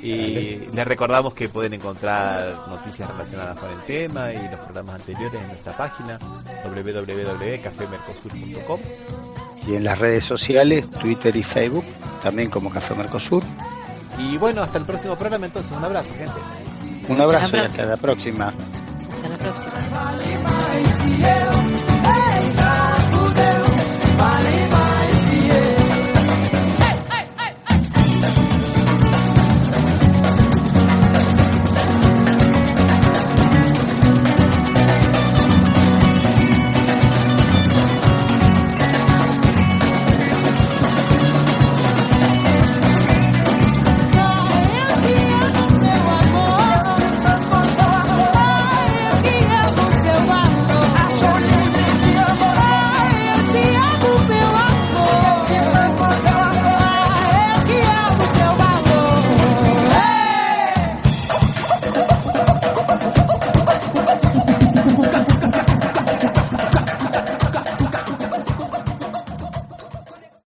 Y les recordamos que pueden encontrar noticias relacionadas con el tema y los programas anteriores en nuestra página www.cafemercosur.com, y en las redes sociales, Twitter y Facebook, también como Café Mercosur. Y bueno, hasta el próximo programa, entonces un abrazo, gente. Un abrazo y hasta la próxima. Hasta la próxima.